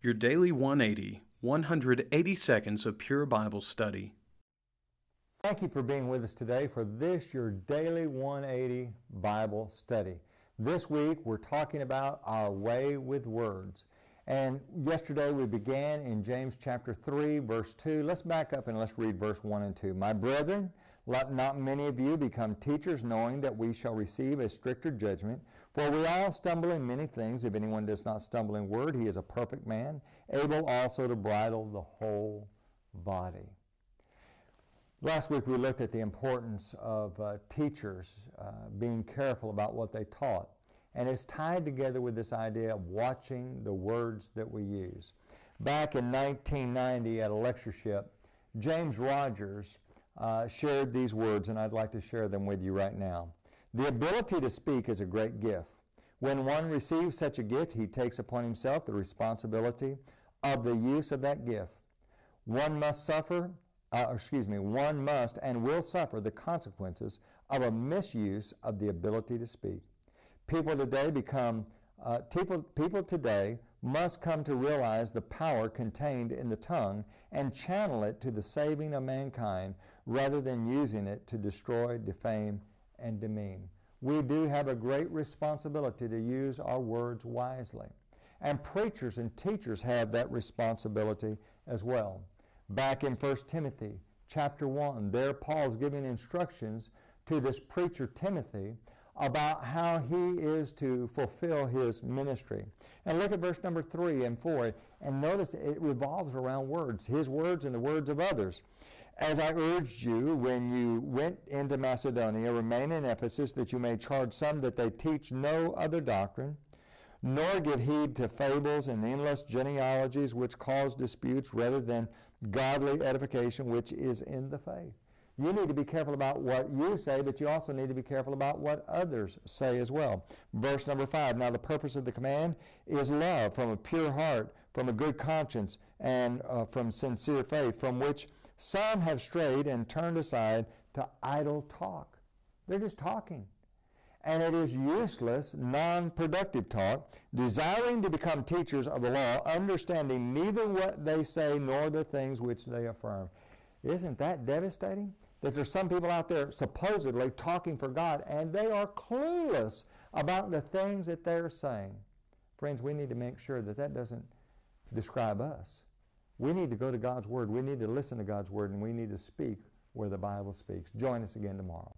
Your Daily 180, 180 seconds of pure Bible study. Thank you for being with us today for this, your Daily 180 Bible study. This week we're talking about our way with words. And yesterday we began in James chapter 3, verse 2. Let's back up and let's read verse 1 and 2. My brethren, let not many of you become teachers, knowing that we shall receive a stricter judgment. For we all stumble in many things. If anyone does not stumble in word, he is a perfect man, able also to bridle the whole body. Last week we looked at the importance of teachers being careful about what they taught. And it's tied together with this idea of watching the words that we use. Back in 1990 at a lectureship, James Rogers shared these words, and I'd like to share them with you right now. The ability to speak is a great gift. When one receives such a gift, he takes upon himself the responsibility of the use of that gift. One must and will suffer the consequences of a misuse of the ability to speak. People today must come to realize the power contained in the tongue and channel it to the saving of mankind rather than using it to destroy, defame, and demean. We do have a great responsibility to use our words wisely. And preachers and teachers have that responsibility as well. Back in 1 Timothy chapter 1, there Paul's giving instructions to this preacher Timothy about how he is to fulfill his ministry. And look at verse number 3 and 4, and notice it revolves around words, his words and the words of others. As I urged you when you went into Macedonia, remain in Ephesus, that you may charge some that they teach no other doctrine, nor give heed to fables and endless genealogies which cause disputes rather than godly edification which is in the faith. You need to be careful about what you say, but you also need to be careful about what others say as well. Verse number 5, now the purpose of the command is love from a pure heart, from a good conscience, and from sincere faith, from which some have strayed and turned aside to idle talk. They're just talking. And it is useless, non-productive talk, desiring to become teachers of the law, understanding neither what they say nor the things which they affirm. Isn't that devastating? That there's some people out there supposedly talking for God, and they are clueless about the things that they're saying. Friends, we need to make sure that that doesn't describe us. We need to go to God's Word. We need to listen to God's Word, and we need to speak where the Bible speaks. Join us again tomorrow.